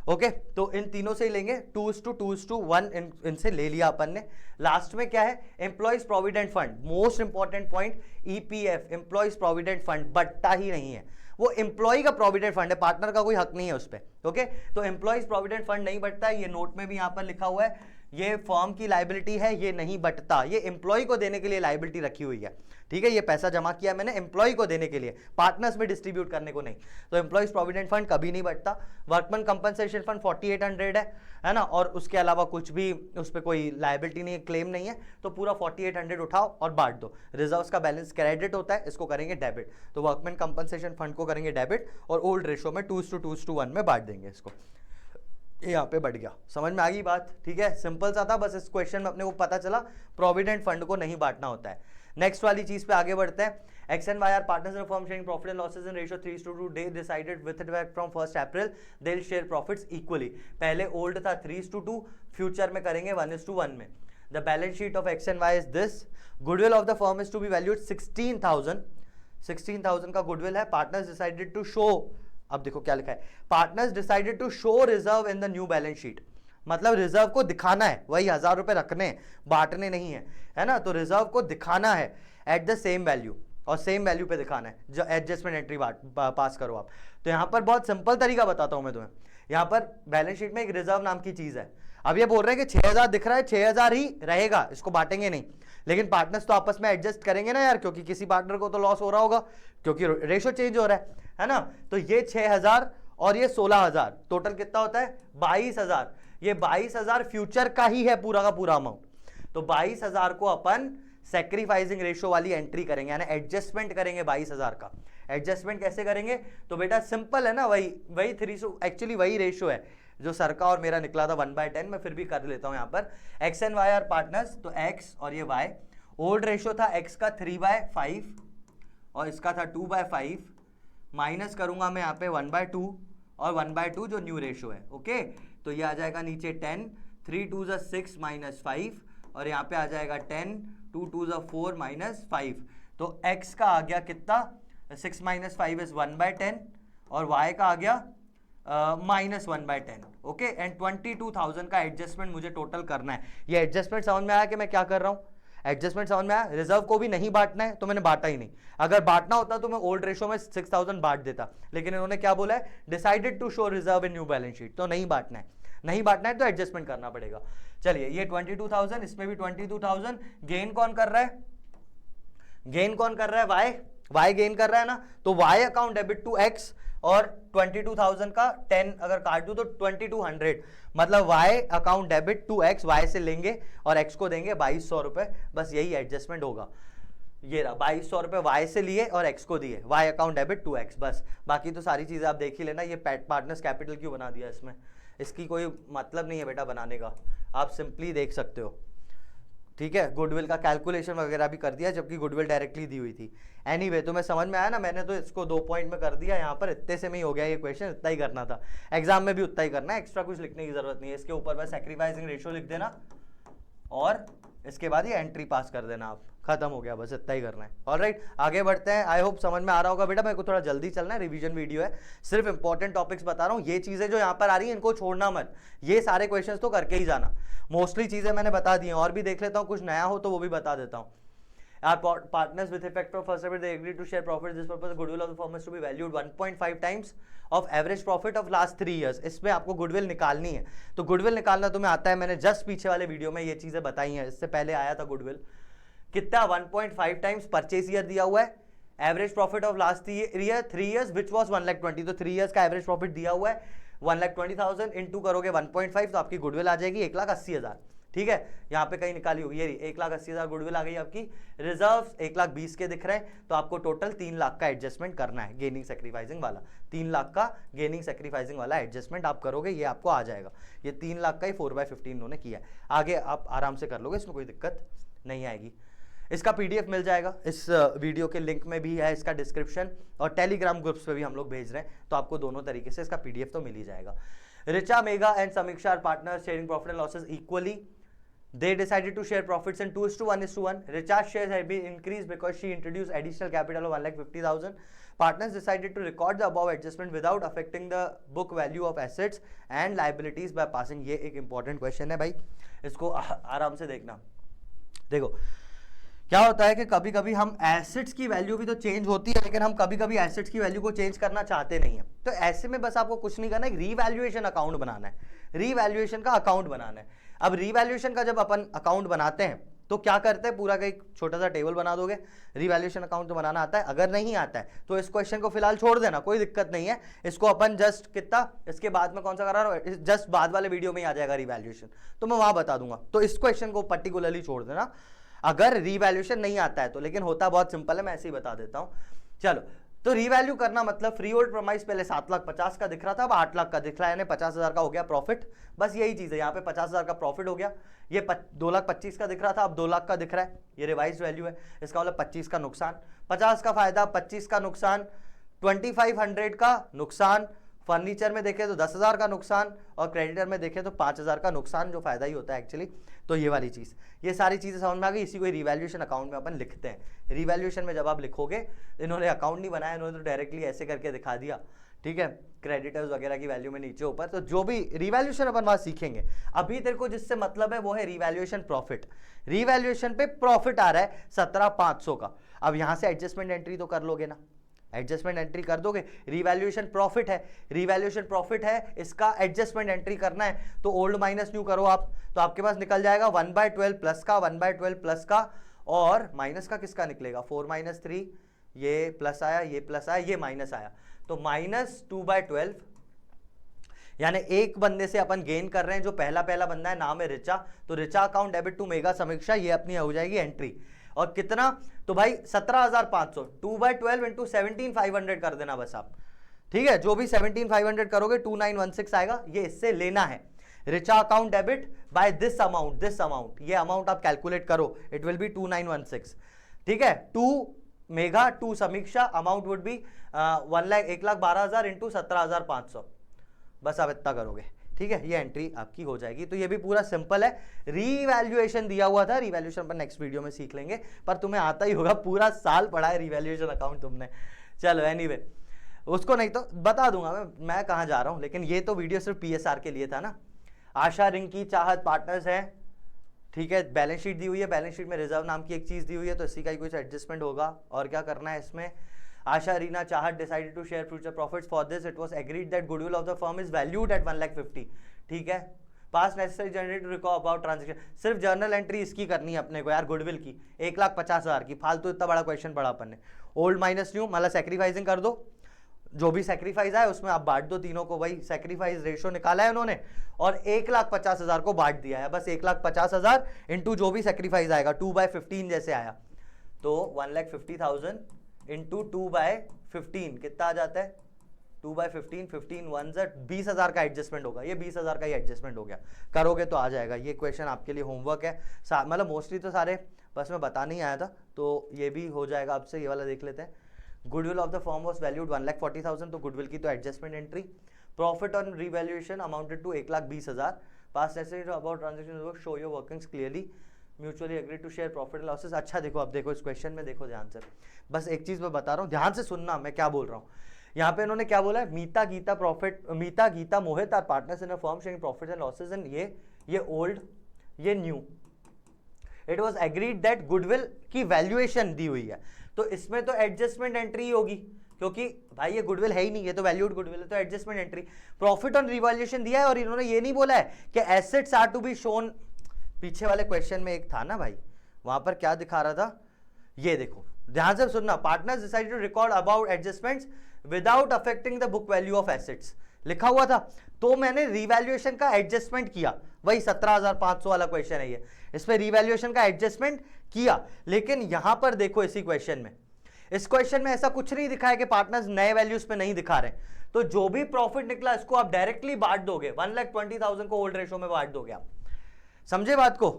ओके, तो इन तीनों से ही लेंगे, 2:2:1 इनसे ले लिया अपन ने। लास्ट में क्या है, employees provident fund, most important point, EPF employees provident fund बट्टा ही नहीं है, वो एम्प्लॉय का प्रोविडेंट फंड है, पार्टनर का कोई हक नहीं है उस पर। ओके, तो एम्प्लॉइज प्रोविडेंट फंड नहीं बटता है, ये नोट में भी यहाँ पर लिखा हुआ है, ये फर्म की लाइबिलिटी है, ये नहीं बटता, ये एम्प्लॉय को देने के लिए लाइबिलिटी रखी हुई है, ठीक है। ये पैसा जमा किया मैंने एम्प्लॉय को देने के लिए, पार्टनर्स में डिस्ट्रीब्यूट करने को नहीं। तो एम्प्लॉयज प्रोविडेंट फंड कभी नहीं बटता। वर्कमैन कंपनसेशन फंड 4800 है ना, और उसके अलावा कुछ भी उस पर कोई लाइबिलिटी नहीं है, क्लेम नहीं है, तो पूरा 4800 उठाओ और बांट दो। रिजर्व्स का बैलेंस क्रेडिट होता है, इसको करेंगे डेबिट। तो वर्कमैन कंपनसेशन फंड को करेंगे डेबिट और ओल्ड रेशो में 2:1 में बांट देंगे इसको। यहाँ पे बढ़ गया, समझ में आ गई बात, ठीक है। सिंपल सा था, बस इस क्वेश्चन में अपने को पता चला प्रोविडेंट फंड को नहीं बांटना होता है। नेक्स्ट वाली चीज पे आगे बढ़ते हैं। X and Y are partners in a firm sharing profit and losses in ratio 3:2. They decided with effect from 1st April they'll share profits equally. पहले old था 3:2, फ्यूचर में करेंगे 1:1 में। The balance sheet of X and Y is this. Goodwill of the firm is to be valued 16,000. 16,000 का goodwill है। Partners decided to show, अब देखो क्या लिखा है, partners decided to show reserve in the new balance sheet. मतलब reserve को दिखाना है, वही 1000 रुपए रखने, बांटने नहीं है ना। तो रिजर्व को दिखाना है एट द सेम वैल्यू, और सेम वैल्यू पे दिखाना है। जो एडजस्टमेंट एंट्री पास करो आप। तो यहाँ पर बहुत सिंपल तरीका बताता हूं मैं तुम्हें। यहाँ पर बैलेंस शीट में एक रिजर्व नाम की चीज है। अब ये बोल रहे हैं कि 6000 दिख रहा है, 6000 ही रहेगा, इसको बांटेंगे नहीं। लेकिन पार्टनर्स तो आपस में एडजस्ट करेंगे ना यार, क्योंकि किसी पार्टनर को तो लॉस हो रहा होगा, क्योंकि रेशो चेंज हो रहा है ना। तो ये 6000 और ये 16000, टोटल कितना होता है 22000। ये 22000 फ्यूचर का ही है पूरा का पूरा अमाउंट। तो 22000 को अपन सैक्रिफाइसिंग रेशो वाली एंट्री करेंगे, यानी एडजस्टमेंट करेंगे 22000 का। एडजस्टमेंट कैसे करेंगे? तो बेटा सिंपल है ना, वही 300, एक्चुअली वही रेशो है जो सर का और मेरा निकला था 1/10। मैं फिर भी कर लेता हूं यहाँ पर। X and Y are partners, तो X और ये Y। ओल्ड रेशो था X का 3/5 और इसका था 2/5। माइनस करूंगा मैं यहाँ पे 1/2 और 1/2 जो न्यू रेशो है। ओके, तो ये आ जाएगा नीचे 10, 3 2 6 -5, और यहाँ पे आ जाएगा 10, 2 2 4 -5। तो X का आ गया कितना, 6 - 5 इज 1/10, और Y का आ गया -1/10। ओके, एंड 22,000 का एडजस्टमेंट मुझे टोटल करना है। ये एडजस्टमेंट समझ में आया कि मैं क्या कर रहा हूँ? एडजस्टमेंट समझ में आया। रिजर्व को भी नहीं बांटना है, तो मैंने बांटा ही नहीं। अगर बांटना होता तो मैं ओल्ड रेशो में 6000 बांट देता, लेकिन इन्होंने क्या बोला है, decided to show reserve in new balance sheet. तो नहीं बांटना है, नहीं बांटना है तो एडजस्टमेंट करना पड़ेगा। चलिए, ये 22,000, इसमें भी 22,000। गेन कौन कर रहा है? गेन कौन कर रहा है? वाई गेन कर रहा है ना। तो Y account debit to X, और 22,000 का 10 अगर काट दूं तो 2200, मतलब Y account debit to X, Y से लेंगे और एक्स को देंगे 2200 रुपए। बस यही एडजस्टमेंट होगा। ये रहा 2200 रुपए वाई से लिए और एक्स को दिए, Y account debit to X. बस बाकी तो सारी चीजें आप देख ही लेना। ये पार्टनर्स कैपिटल क्यों बना दिया इसमें, इसकी कोई मतलब नहीं है बेटा बनाने का, आप सिंपली देख सकते हो। ठीक है, गुडविल का कैलकुलेशन वगैरह भी कर दिया, जबकि गुडविल डायरेक्टली दी हुई थी। एनीवे, तुम्हें समझ में आया ना। मैंने तो इसको 2 पॉइंट में कर दिया, यहाँ पर इतने से में ही हो गया ये क्वेश्चन। इतना ही करना था, एग्जाम में भी उतना ही करना है, एक्स्ट्रा कुछ लिखने की जरूरत नहीं है। इसके ऊपर बस सैक्रिफाइसिंग रेशियो लिख देना और इसके बाद ये एंट्री पास कर देना, आप खत्म हो गया, बस इतना ही करना है। ऑलराइट, आगे बढ़ते हैं। आई होप समझ में आ रहा होगा बेटा। मेरे को थोड़ा जल्दी चलना है, रिवीजन वीडियो है, सिर्फ इंपॉर्टेंट टॉपिक्स बता रहा हूँ। ये चीजें जो यहाँ पर आ रही है इनको छोड़ना मत, ये सारे क्वेश्चंस तो करके ही जाना। मोस्टली चीजें मैंने बता दी हैं, और भी देख लेता हूँ, कुछ नया हो तो वो भी बता देता हूँ। Our partners with effect from 1st April they agreed to share profit. This purpose goodwill of the firm is to be valued 1.5 times of average profit of last 3 years. इसमें आपको गुडविल निकालनी है, तो गुडविल निकालना तुम्हें आता है। मैंने जस्ट पीछे वाले वीडियो में ये चीजें बताई हैं, इससे पहले आया था गुडविल। कितना? 1.5 टाइम्स परचेज ईयर दिया हुआ है, average profit of last year 3 years which was 1,20,000। तो 3 years का एवरेज प्रॉफिट दिया हुआ है 1,20,000, इंटू करोगे 1.5 तो आपकी गुडविल आ जाएगी 1,80,000। ठीक है, यहाँ पे कहीं निकाली होगी, ये 1,80,000 गुडविल आ गई आपकी। रिजर्व्स 1,20,000 के दिख रहे हैं, तो आपको टोटल 3 लाख का एडजस्टमेंट करना है, गेनिंग सैक्रिफाइसिंग वाला। 3 लाख का गेनिंग सैक्रिफाइसिंग वाला एडजस्टमेंट आप करोगे, ये आपको आ जाएगा। ये 3 लाख का ही 4/15 उन्होंने किया है। आगे आप आराम से कर लोगे, इसमें कोई दिक्कत नहीं आएगी। इसका पीडीएफ मिल जाएगा, इस वीडियो के लिंक में भी है इसका डिस्क्रिप्शन, और टेलीग्राम ग्रुप्स पे भी हम लोग भेज रहे हैं, तो आपको दोनों तरीके से इसका पीडीएफ तो मिल ही जाएगा। Richa, Mega and Sameeksha are partners sharing profit and losses equally. They decided to share profits in 2:1:1. Richa's shares had been increased because she introduced additional capital of 1,50,000. Partners decided to record the above adjustment without affecting the book value of assets and liabilities by passing. ये एक important question है भाई, इसको आराम से देखना। देखो क्या होता है कि कभी कभी हम एसेट्स की वैल्यू भी तो चेंज होती है, लेकिन हम कभी कभी एसेट्स की वैल्यू को चेंज करना चाहते नहीं है। तो ऐसे में बस आपको कुछ नहीं करना है, रीवैल्यूएशन अकाउंट बनाना है, रीवैल्यूएशन का अकाउंट बनाना है। अब रीवैल्यूएशन का जब अपन अकाउंट बनाते हैं तो क्या करते हैं, पूरा का एक छोटा सा टेबल बना दोगे। रीवैल्यूएशन अकाउंट तो बनाना आता है, अगर नहीं आता है तो इस क्वेश्चन को फिलहाल छोड़ देना, कोई दिक्कत नहीं है। इसको अपन जस्ट कितना, इसके बाद में कौन सा करा रहा हूं, जस्ट बाद वाले वीडियो में ही आ जाएगा रीवैल्यूएशन, तो मैं वहां बता दूंगा। तो इस क्वेश्चन को पर्टिकुलरली छोड़ देना अगर रीवैल्यूएशन नहीं आता है तो, लेकिन होता बहुत सिंपल है, मैं ऐसे ही बता देता हूं। चलो, तो रीवैल्यू करना मतलब फ्री होल्ड प्रॉमिस पहले 7,50,000 का दिख रहा था, अब 8 लाख का दिख रहा है, यानी 50,000 का हो गया प्रॉफिट। बस यही चीज है, यहाँ पे 50,000 का प्रॉफिट हो गया। ये 2,25,000 का दिख रहा था, अब 2 लाख का दिख रहा है, ये रिवाइज वैल्यू है। इसका मतलब 25 का नुकसान, 50 का फायदा, 25 का नुकसान, 2500 का नुकसान। फर्नीचर में देखें तो 10,000 का नुकसान, और क्रेडिटर में देखें तो 5,000 का नुकसान, जो फायदा ही होता है एक्चुअली। तो ये वाली चीज, ये सारी चीजें समझ में आ गई। इसी को रिवैल्यूएशन अकाउंट में अपन लिखते हैं। रिवैल्यूएशन में जब आप लिखोगे, इन्होंने अकाउंट नहीं बनाया, इन्होंने तो डायरेक्टली ऐसे करके दिखा दिया, ठीक है, क्रेडिटर्स वगैरह की वैल्यू में नीचे ऊपर। तो जो भी रिवैल्यूएशन अपन वहां सीखेंगे, अभी तेरे को जिससे मतलब है वो है रिवैल्यूएशन प्रॉफिट। रिवैल्यूएशन पे प्रॉफिट आ रहा है 17,500 का। अब यहां से एडजस्टमेंट एंट्री तो कर लोगे ना, एडजस्टमेंट एंट्री कर दोगे। रिवैल्यूएशन प्रॉफिट है, रिवैल्यूएशन प्रॉफिट है, इसका एडजस्टमेंट एंट्री करना है, तो ओल्ड माइनस न्यू करो आप, तो आपके पास निकल जाएगा 1/12 प्लस का, 1/12 प्लस का, और माइनस का किसका निकलेगा, 4 - 3, ये प्लस आया, ये प्लस आया, ये माइनस आया, तो -2/12। यानी एक बंदे से अपन गेन कर रहे हैं, जो पहला बंदा है, नाम है रिचा, तो Richa account debit to mega समीक्षा, ये अपनी हो जाएगी एंट्री। और कितना, तो भाई 17,500, 2/12 इंटू 17,500 कर देना बस आप, ठीक है। जो भी 17,500 करोगे 2,916 आएगा, ये इससे लेना है। Richa account debit by this amount, ये अमाउंट आप कैलकुलेट करो, इट विल बी 2,916, ठीक है। 2 मेगा 2 समीक्षा, अमाउंट वुड बी 1,12,000 इंटू 17,500, बस आप इतना करोगे, ठीक है। ये एंट्री आपकी हो जाएगी। तो ये भी पूरा सिंपल है। रीवैल्यूएशन दिया हुआ था, रीवैल्यूएशन पर नेक्स्ट वीडियो में सीख लेंगे, पर तुम्हें आता ही होगा, पूरा साल पढ़ा है रीवैल्यूएशन अकाउंट तुमने। चलो एनीवे, उसको नहीं तो बता दूंगा मैं कहाँ जा रहा हूँ, लेकिन ये तो वीडियो सिर्फ PSR के लिए था ना। आशा रिंग की चाहत पार्टनर्स है, ठीक है। बैलेंस शीट दी हुई है, बैलेंस शीट में रिजर्व नाम की एक चीज दी हुई है, तो इसी का ही कुछ एडजस्टमेंट होगा। और क्या करना है इसमें, आशा रीना चाहत decided to share future profits. For this, it was agreed that goodwill of the firm is valued at 1,50,000. ठीक है। Past necessary generate to recall about transaction. सिर्फ जर्नल एंट्री इसकी करनी है अपने को यार, गुडविल की 1,50,000 की। फालतू इतना बड़ा क्वेश्चन पढ़ा अपन ने। ओल्ड माइनस न्यू मतलब सेक्रीफाइसिंग कर दो, जो भी सेक्रीफाइस आए उसमें आप बांट दो तीनों को। भाई सेक्रीफाइस रेशो निकाला है उन्होंने, और 1,50,000 को बांट दिया है। बस 1,50,000 इंटू जो भी सेक्रीफाइस आएगा, 2/15 जैसे आया, तो 1,50,000 इंटू 2/15 कितना आ जाता है, 2/15, 15 1 20,000 का एडजस्टमेंट होगा। ये 20,000 का ही एडजस्टमेंट हो गया, करोगे तो आ जाएगा। ये क्वेश्चन आपके लिए होमवर्क है, मतलब मोस्टली तो सारे बस मैं बता नहीं आया था, तो ये भी हो जाएगा आपसे। ये वाला देख लेते हैं। Goodwill of the firm was valued 1,40,000, तो गुडविल की तो adjustment entry. Profit on revaluation amounted to 1,20,000। Past asset about transaction show your workings clearly, mutually agree to share profit and losses. अच्छा देखो, अब देखो इस क्वेश्चन में देखो ध्यान से, बस एक चीज मैं बता रहा हूँ, ध्यान से सुनना मैं क्या बोल रहा हूँ। यहाँ पे इन्होंने क्या बोला है, Meeta Geeta Mohit are partners in a firm sharing profit and losses, and ये ओल्ड, ये new. It was agreed that goodwill की वैल्यूएशन दी हुई है, तो इसमें तो एडजस्टमेंट एंट्री होगी, क्योंकि भाई ये गुडविल है ही नहीं, ये तो वैल्यूड गुडविल है, तो adjustment entry. Profit on revaluation दिया है, और इन्होंने ये नहीं बोला है कि assets are to be shown. पीछे वाले क्वेश्चन में एक था ना भाई, वहां पर क्या दिखा रहा था, ये देखो ध्यान से सुनना। Partners decided to record about adjustments without affecting the book value of assets, लिखा हुआ था, तो मैंने रिवैल्यूएशन का एडजस्टमेंट किया। वही 17,500 वाला क्वेश्चन है ये, इस पे रिवैल्यूएशन का एडजस्टमेंट किया। लेकिन यहां पर देखो इसी क्वेश्चन में, इस क्वेश्चन में ऐसा कुछ नहीं दिखा है कि पार्टनर्स नए वैल्यूज पे नहीं दिखा रहे, तो जो भी प्रॉफिट निकला इसको आप डायरेक्टली बांट दोगे, 1,20,000 को ओल्ड रेशो में बांट दोगे आप। समझे बात को,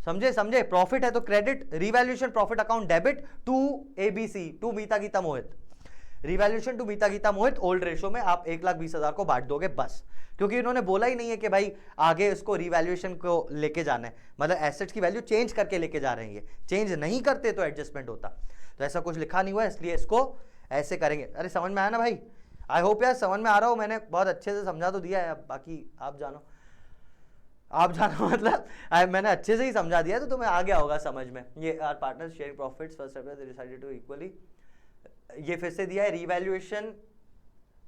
समझे। प्रॉफिट है तो credit, revaluation profit account debit to ABC, to Meeta Geeta Mohit, revaluation to Meeta Geeta Mohit old ratio में आप 1,20,000 को बांट दोगे बस। क्योंकि इन्होंने बोला ही नहीं है कि भाई आगे इसको रिवैल्यूएशन को लेके जाना है, मतलब एसेट्स की वैल्यू चेंज करके लेके जा रहे हैं। ये चेंज नहीं करते तो एडजस्टमेंट होता, तो ऐसा कुछ लिखा नहीं हुआ है, इसलिए इसको ऐसे करेंगे। अरे समझ में आया ना भाई, आई होप यार समझ में आ रहा हो, मैंने बहुत अच्छे से समझा तो दिया है, अब बाकी आप जानो मतलब मैंने अच्छे से ही समझा दिया, तो तुम्हें आ गया होगा समझ में। ये are partners sharing profits first decided to equally, ये फिर से दिया है रिवैल्यूएशन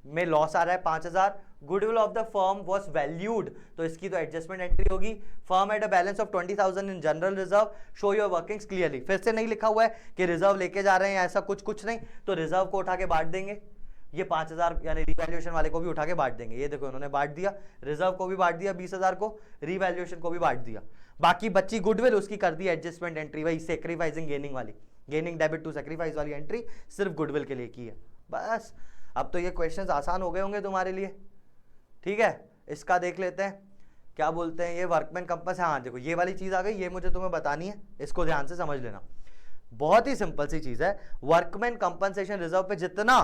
में लॉस आ रहा है 5000, goodwill of the firm was valued, तो इसकी तो एडजस्टमेंट एंट्री होगी। Firm at a balance of 20,000 in general reserve, show your workings clearly. फिर से नहीं लिखा हुआ है कि रिजर्व लेके जा रहे हैं, ऐसा कुछ नहीं, तो रिजर्व को उठा के बांट देंगे, ये 5000 यानी रिवैल्यूएशन वाले को भी उठा के बांट देंगे। ये देखो इन्होंने बांट दिया, रिजर्व को भी बांट दिया 20,000 को, रिवैल्यूएशन को भी बांट दिया। बाकी बच्ची गुडविल, उसकी कर दी एडजस्टमेंट एंट्री, वही सेक्रीफाइसिंग गेनिंग वाली, गेनिंग डेबिट टू सेक्रीफाइस वाली एंट्री सिर्फ गुडविल के लिए की है। बस अब तो ये क्वेश्चंस आसान हो गए होंगे तुम्हारे लिए, ठीक है। इसका देख लेते हैं, क्या बोलते हैं ये वर्कमैन कंपस है। हाँ देखो ये वाली चीज आ गई, ये मुझे तुम्हें बतानी है, इसको ध्यान से समझ लेना। बहुत ही सिंपल सी चीज है, वर्कमैन कंपनसेशन रिजर्व पे जितना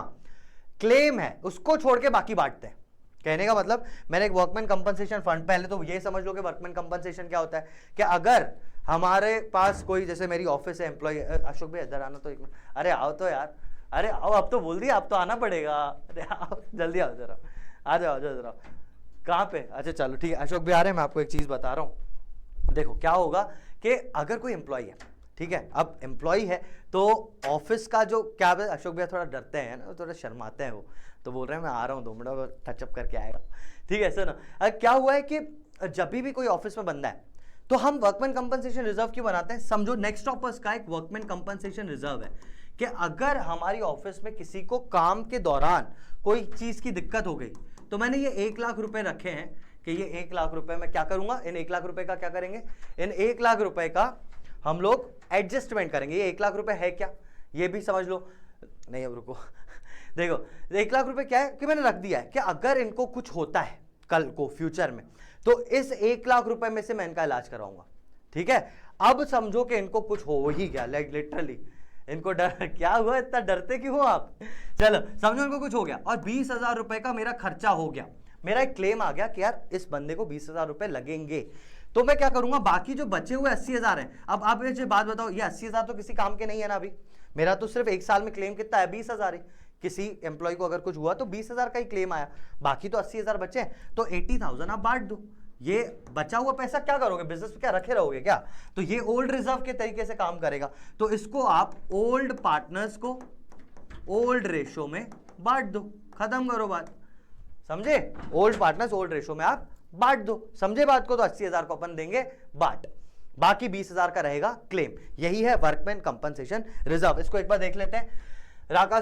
क्लेम है उसको छोड़ के बाकी बांटते हैं। कहने का मतलब मैंने एक वर्कमैन कंपनसेशन फंड, पहले तो ये समझ लो कि वर्कमैन कंपनसेशन क्या होता है कि अगर हमारे पास कोई, जैसे मेरी ऑफिस है, एम्प्लॉय, अशोक भाई इधर आना तो एक मिनट, अरे आओ तो यार, अरे आओ, अब तो बोल दिया, अब तो आना पड़ेगा, अरे आओ जल्दी आओ जरा, आ जाओ जरा। कहाँ पे? अच्छा चलो ठीक है, अशोक भी आ रहे हैं, मैं आपको एक चीज बता रहा हूँ। देखो क्या होगा कि अगर कोई एम्प्लॉय है, ठीक है, अब एम्प्लॉय है तो ऑफिस का जो क्या, अशोक भैया थोड़ा डरते हैं ना, थोड़ा शर्माते हैं वो, तो बोल रहे हैं मैं आ रहा हूँ 2 मिनट टचअप करके आएगा, ठीक है। सुनो क्या हुआ है कि जब भी कोई ऑफिस में बंदा है तो हम वर्कमैन कंपनसेशन रिजर्व क्यों बनाते हैं, समझो नेक्स्ट ऑफिस का एक वर्कमैन कंपनसेशन रिजर्व है कि अगर हमारी ऑफिस में किसी को काम के दौरान कोई चीज की दिक्कत हो गई, तो मैंने ये 1 लाख रुपए रखे हैं कि ये 1 लाख रुपए मैं क्या करूंगा, इन 1 लाख रुपए का क्या करेंगे, इन 1 लाख रुपए का हम लोग एडजस्टमेंट करेंगे। ये 1 लाख रुपए है क्या, ये भी समझ लो। नहीं अब रुको देखो 1 लाख रुपए क्या है कि मैंने रख दिया है कि अगर इनको कुछ होता है कल को फ्यूचर में, तो इस 1 लाख रुपए में से मैं इनका इलाज कराऊंगा, ठीक है। अब समझो कि इनको कुछ हो ही गया, लाइक लिटरली इनको डर, क्या हुआ, इतना डरते क्यों हो आप, चलो समझो इनको कुछ हो गया और 20,000 रुपए का मेरा खर्चा हो गया, मेरा एक क्लेम आ गया कि यार इस बंदे को 20,000 रुपए लगेंगे, तो मैं क्या करूंगा, बाकी जो बचे हुए 80,000 हैं। अब आप मुझे बात बताओ, ये 80,000 तो किसी काम के नहीं है ना, अभी मेरा तो सिर्फ 1 साल में क्लेम कितना है, 20,000 ही। किसी एम्प्लॉय को अगर कुछ हुआ तो 20,000 का ही क्लेम आया, बाकी तो 80,000 बचे हैं, तो 80,000 आप बांट दो। ये बचा हुआ पैसा क्या करोगे, बिजनेस में क्या रखे रहोगे क्या, तो ये ओल्ड रिजर्व के तरीके से काम करेगा। तो इसको आप ओल्ड पार्टनर्स को ओल्ड रेशो में बांट दो, खत्म करो बात, समझे। ओल्ड पार्टनर्स ओल्ड रेशो में आप बांट दो, समझे बात को। तो 80,000 को अपन देंगे बांट, बाकी 20,000 का रहेगा क्लेम। यही है वर्कमैन कंपनसेशन रिजर्व। इसको एक बार देख लेते हैं। Raka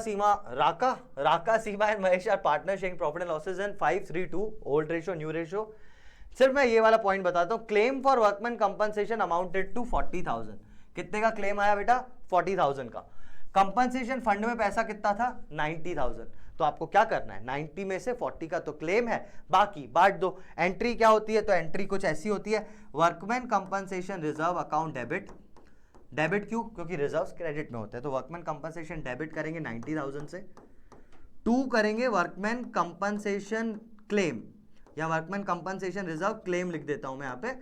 Seema and Mahesh are partner sharing profit and losses in 5:3:2 old ratio new ratio. सिर्फ मैं ये वाला पॉइंट बताता हूं, claim for workman compensation amounted to 40,000। कितने का क्लेम आया बेटा, 40,000 का। कंपनसेशन फंड में पैसा कितना था, 90,000। तो आपको क्या करना है, 90 में से 40 का तो क्लेम है, बाकी बांट दो। एंट्री क्या होती है, तो एंट्री कुछ ऐसी होती है, workman compensation reserve account debit. Debit क्यों, क्योंकि रिजर्व्स क्रेडिट में होते हैं, तो वर्कमैन कंपनसेशन डेबिट करेंगे 90,000 से, 2 करेंगे वर्कमैन कंपनसेशन क्लेम, या वर्कमैन कंपनसेशन रिजर्व क्लेम लिख देता हूं मैं यहाँ पे,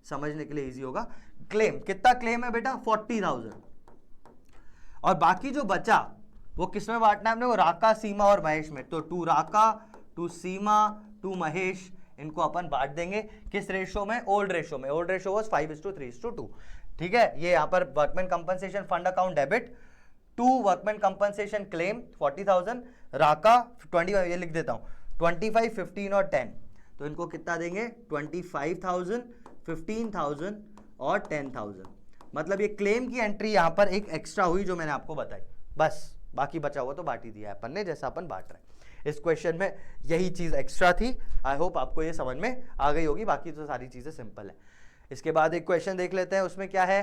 समझने के लिए इजी होगा। क्लेम कितना क्लेम है बेटा, 40,000। और बाकी जो बचा वो किसमें बांटना है हमने, वो राका, सीमा और महेश में। तो 2 राका, 2 सीमा, 2 महेश, इनको अपन बांट देंगे किस रेशो में, ओल्ड रेशो में। ओल्ड रेशो वाज 5:3:2, ठीक है। ये यहाँ पर workman compensation fund account debit, 2 workman compensation claim 40,000, राका 25, ये लिख देता हूँ 25, 15 और 10। तो इनको कितना देंगे, 25,000, 15,000 और 10,000। मतलब ये क्लेम की एंट्री यहाँ पर एक एक्स्ट्रा हुई जो मैंने आपको बताई, बस बाकी बचा हुआ तो बांट ही दिया है अपन ने, जैसा अपन बांट रहे हैं। इस क्वेश्चन में यही चीज एक्स्ट्रा थी। आई होप आपको ये समझ में आ गई होगी, बाकी तो सारी चीजें सिंपल है। इसके बाद एक क्वेश्चन देख लेते हैं, उसमें क्या है,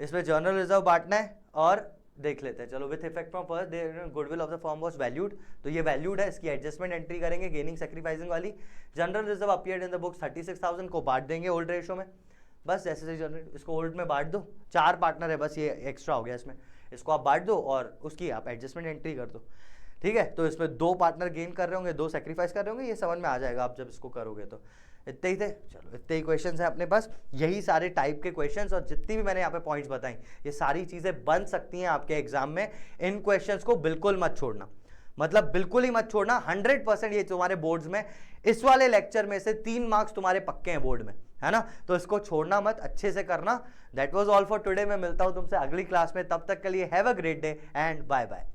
इसमें जर्नल रिजर्व बांटना है और देख लेते हैं। चलो, with effect from first goodwill of the firm was valued, तो ये वैल्यूड है, इसकी एडजस्टमेंट एंट्री करेंगे गेनिंग सैक्रिफाइसिंग वाली। General reserve appeared in the books 36,000 को बांट देंगे ओल्ड रेशो में, बस जैसे जैसे जनरल, इसको ओल्ड में बांट दो। 4 पार्टनर है, बस ये एक्स्ट्रा हो गया इसमें, इसको आप बांट दो और उसकी आप एडजस्टमेंट एंट्री कर दो, ठीक है। तो इसमें 2 पार्टनर गेन कर रहे होंगे, 2 सेक्रीफाइस कर रहे होंगे, ये समझ में आ जाएगा आप जब इसको करोगे तो। इतने ही थे, चलो इतने ही क्वेश्चंस हैं अपने पास, यही सारे टाइप के क्वेश्चंस, और जितनी भी मैंने यहाँ पे पॉइंट्स बताई ये सारी चीजें बन सकती हैं आपके एग्जाम में। इन क्वेश्चंस को बिल्कुल मत छोड़ना, मतलब बिल्कुल ही मत छोड़ना, 100% ये तुम्हारे बोर्ड्स में, इस वाले लेक्चर में से 3 मार्क्स तुम्हारे पक्के हैं बोर्ड में, है ना। तो इसको छोड़ना मत, अच्छे से करना। That was all for today. मैं मिलता हूं तुमसे अगली क्लास में, तब तक के लिए have a great day and bye bye.